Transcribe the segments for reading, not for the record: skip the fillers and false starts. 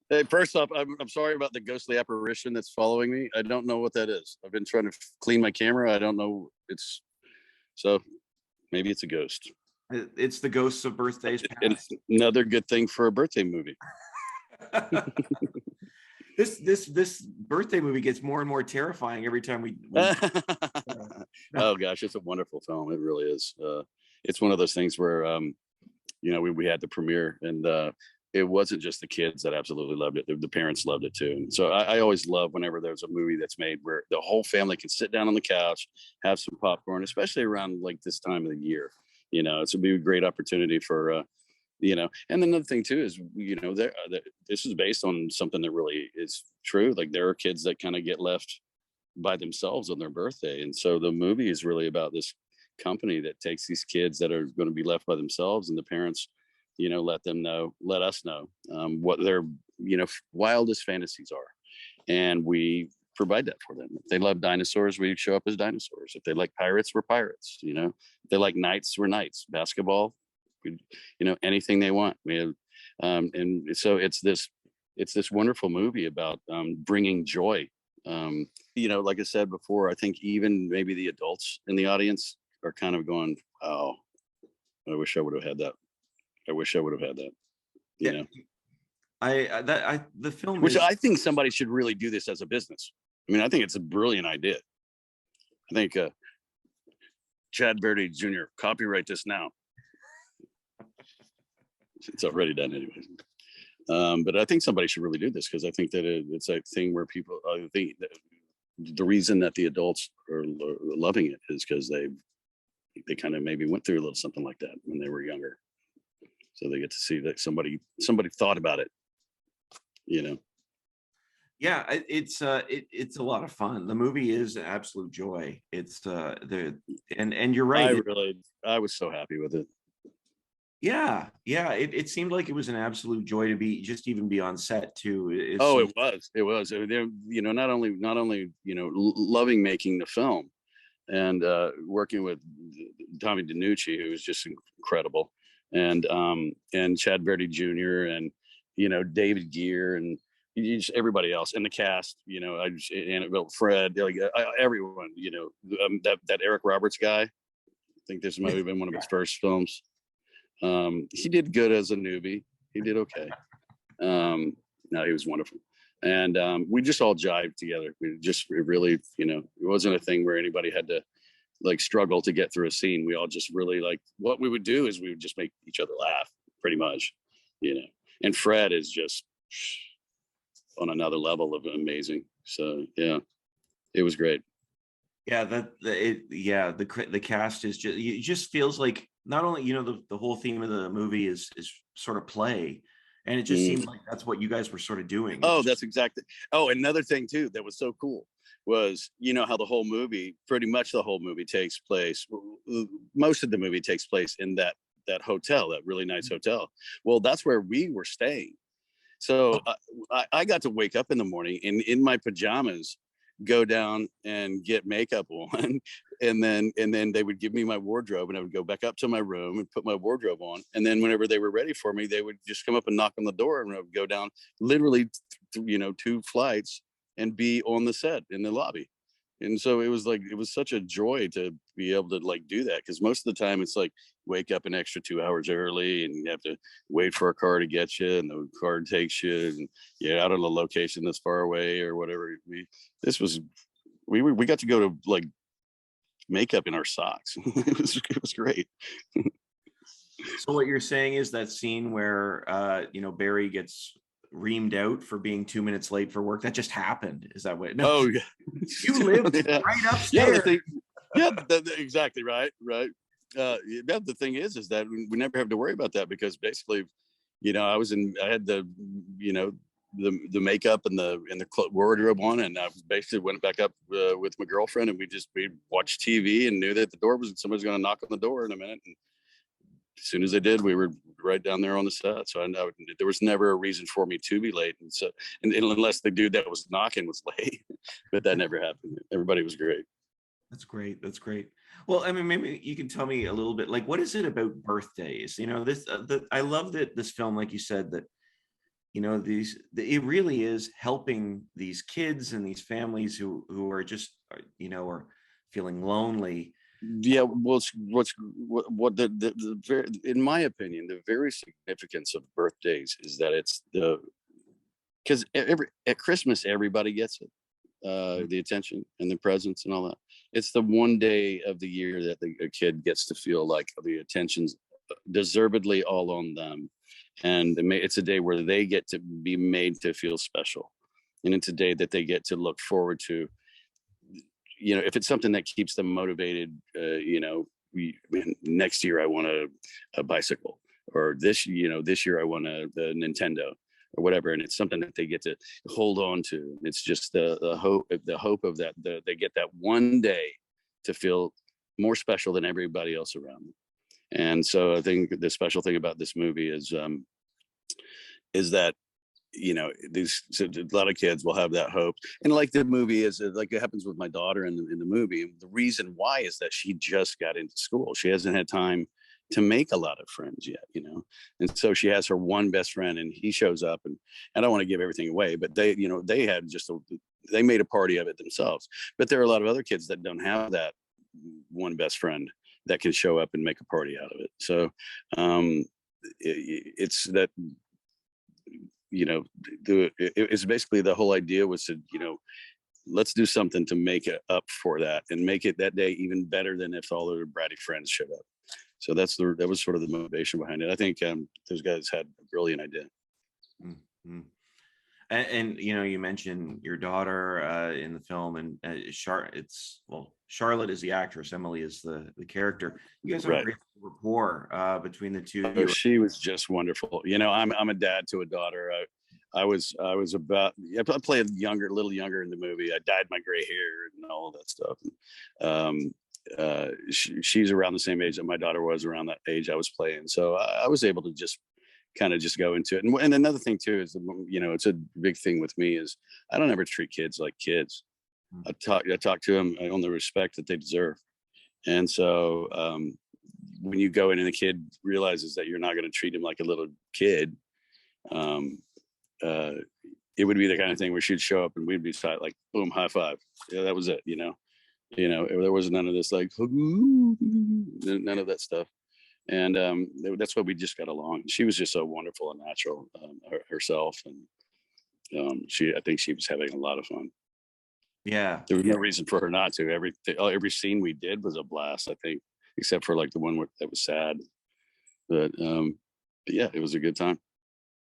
Hey, first off, I'm sorry about the ghostly apparition that's following me. I don't know what that is. I've been trying to clean my camera. I don't know. It's so maybe it's a ghost. It's the ghosts of birthdays And past. it's another good thing for a birthday movie. This birthday movie gets more and more terrifying every time we Oh gosh, it's a wonderful film. It really is. It's one of those things where we had the premiere, and it wasn't just the kids that absolutely loved it. The parents loved it too. And so I always love whenever there's a movie that's made where the whole family can sit down on the couch, have some popcorn, especially around like this time of the year. It's a great opportunity for and another thing too is this is based on something that really is true. Like there are kids that kind of get left by themselves on their birthday, and so the movie is really about this company that takes these kids that are going to be left by themselves, and the parents let us know what their wildest fantasies are, and we provide that for them. If they love dinosaurs, we show up as dinosaurs. If they like pirates, we're pirates. If they like knights, we're knights. Basketball, anything they want. We have and so it's this wonderful movie about bringing joy. Like I said before, I think even maybe the adults in the audience are kind of going, oh, I wish I would have had that. I wish I would have had that. Yeah. The film, which I think somebody should really do this as a business. I mean, I think it's a brilliant idea. I think Chad Verdi Jr. copyright this now. It's already done anyways. But I think somebody should really do this, because I think that it's a thing where people, the reason that the adults are loving it is because they kind of maybe went through a little something like that when they were younger. So they get to see that somebody thought about it, Yeah, it's a lot of fun. The movie is an absolute joy. It's and you're right. I was so happy with it. Yeah. It seemed like it was an absolute joy to even be on set too. It was. Not only loving making the film and working with Tommy DiNucci, who was just incredible, and Chad Verdi Jr. and David Gear and everybody else and the cast. Annabelle, Fred, everyone. That Eric Roberts guy. I think this might have been one of his first films. He did good as a newbie. He did okay. No, he was wonderful. And we just all jived together. It really, it wasn't a thing where anybody had to like struggle to get through a scene. We all just really what we would do is we would just make each other laugh pretty much, and Fred is just on another level of amazing. So yeah, it was great. Yeah, the cast is just, it just feels like not only the whole theme of the movie is sort of play, and it just seems like that's what you guys were sort of doing. That's exactly. Another thing too that was so cool was how pretty much the whole movie takes place. Most of the movie takes place in that hotel, that really nice hotel. Well, that's where we were staying. So I got to wake up in the morning and in my pajamas go down and get makeup on, and then they would give me my wardrobe, and I would go back up to my room and put my wardrobe on, and then whenever they were ready for me, they would just come up and knock on the door, and I would go down literally 2 flights and be on the set in the lobby. And so it was such a joy to be able to do that, because most of the time it's wake up an extra 2 hours early and you have to wait for a car to get you, and the car takes you and you're out on a location that's far away or whatever. We got to go to makeup in our socks. It was great. So what you're saying is that scene where Barry gets reamed out for being 2 minutes late for work, that just happened? Is that what? No. Oh yeah, you lived right upstairs. Exactly right. The thing is that we never have to worry about that, because basically I had the the makeup and the wardrobe on, and I basically went back up with my girlfriend, and we watched TV and knew that somebody's going to knock on the door in a minute, and as soon as they did, we were right down there on the set. So there was never a reason for me to be late. And so, and unless the dude that was knocking was late, but that never happened. Everybody was great. That's great. That's great. Well, I mean, maybe you can tell me a little bit, what is it about birthdays? I love that this film, like you said, that, it really is helping these kids and these families who are just, are feeling lonely. Yeah, what the very, in my opinion, the very significance of birthdays is that it's the because every at Christmas everybody gets it, the attention and the presents and all that. It's the one day of the year that a kid gets to feel like the attention's deservedly all on them, and it's a day where they get to be made to feel special, and it's a day that they get to look forward to. If it's something that keeps them motivated, next year I want a bicycle, or this year I want a Nintendo or whatever, and it's something that they get to hold on to. It's just the hope of that they get that one day to feel more special than everybody else around them. And so I think the special thing about this movie is that a lot of kids will have that hope, and like the movie is like it happens with my daughter in the movie. The reason why is that she just got into school. She hasn't had time to make a lot of friends yet, and so she has her one best friend, and he shows up, and I don't want to give everything away, but they had they made a party of it themselves. But there are a lot of other kids that don't have that one best friend that can show up and make a party out of it. So it's that it's basically the whole idea was to let's do something to make it up for that and make it that day even better than if all their bratty friends showed up. So that was sort of the motivation behind it. I think those guys had a brilliant idea. Mm-hmm. And you mentioned your daughter in the film, and Charlotte is the actress, Emily is the character. You guys have a great rapport between the two of you. She was just wonderful. I'm a dad to a daughter. I was about, I played a little younger in the movie. I dyed my gray hair and all that stuff. She's around the same age that my daughter was, around that age I was playing. So I was able to just kind of just go into it. And another thing too is, it's a big thing with me is I don't ever treat kids like kids. I talk to them on the respect that they deserve. And so when you go in and the kid realizes that you're not going to treat him like a little kid, it would be the kind of thing where she'd show up and we'd be like, boom, high five. Yeah, that was it. There was none of this like, none of that stuff. And that's why we just got along. She was just so wonderful and natural herself, and I think she was having a lot of fun. Yeah, there was no reason for her not to. Every scene we did was a blast, I think, except for like the one that was sad. But yeah, it was a good time.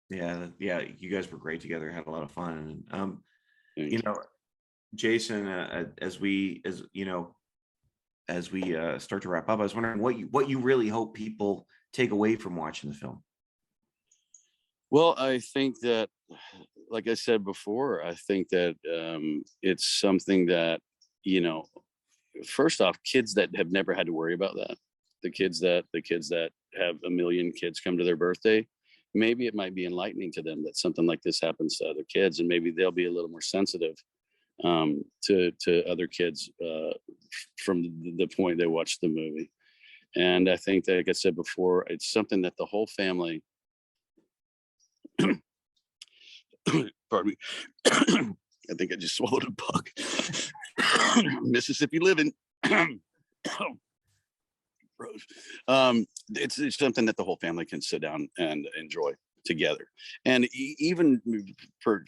Yeah, you guys were great together, had a lot of fun. And Jason, as we start to wrap up, I was wondering what you really hope people take away from watching the film. Well, I think that, like I said before, I think that it's something that, first off, kids that have never had to worry about that, the kids that have a million kids come to their birthday, maybe it might be enlightening to them that something like this happens to other kids, and maybe they'll be a little more sensitive to other kids from the point they watch the movie. And I think that, like I said before, it's something that the whole family pardon me. I think I just swallowed a bug. Mississippi living. It's something that the whole family can sit down and enjoy together, and even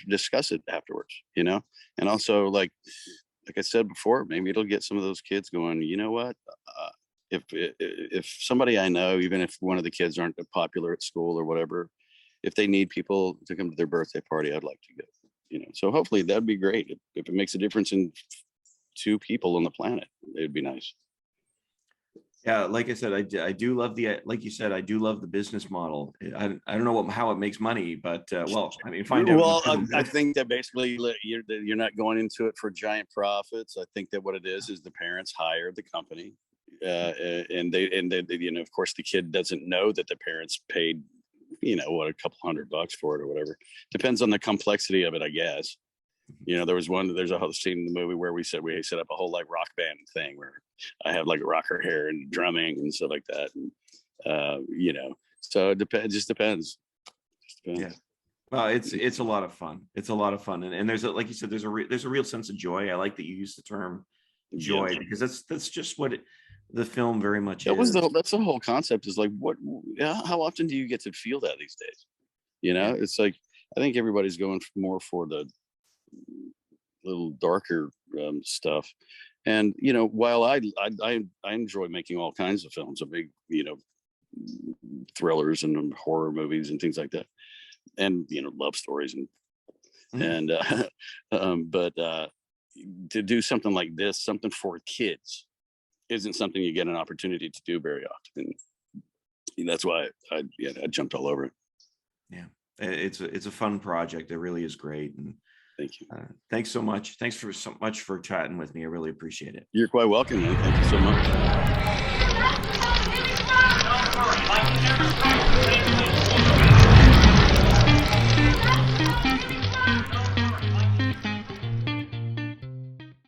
discuss it afterwards, and also like I said before, maybe it'll get some of those kids going, you know what, if somebody I know, even if one of the kids aren't popular at school or whatever, if they need people to come to their birthday party, I'd like to go, so hopefully that'd be great. If it makes a difference in 2 people on the planet, it'd be nice. Yeah, like I said, I do love like you said, I do love the business model. I don't know how it makes money, but find out. Well, I think that basically you're not going into it for giant profits. I think that what it is the parents hire the company, and they of course the kid doesn't know that the parents paid, a couple $100 for it or whatever. Depends on the complexity of it, I guess. There's a whole scene in the movie where we set up a whole like rock band thing where I have like rocker hair and drumming and stuff like that. And, so it just depends. Yeah. Well, it's a lot of fun. It's a lot of fun, and there's a, like you said, there's a real sense of joy. I like that you use the term Yeah. joy, because that's just what the film very much That is. that's the whole concept, is like, how often do you get to feel that these days? You know, Yeah. it's like, I think everybody's going more for the little darker stuff. And while I enjoy making all kinds of films, a big thrillers and horror movies and things like that, and love stories Mhm. and but to do something like this, something for kids, isn't something you get an opportunity to do very often. And that's why I jumped all over it. Yeah, it's a fun project. It really is great, and Thank you. thanks so much. Thanks for so much for chatting with me. I really appreciate it. You're quite welcome, man. Thank you so much.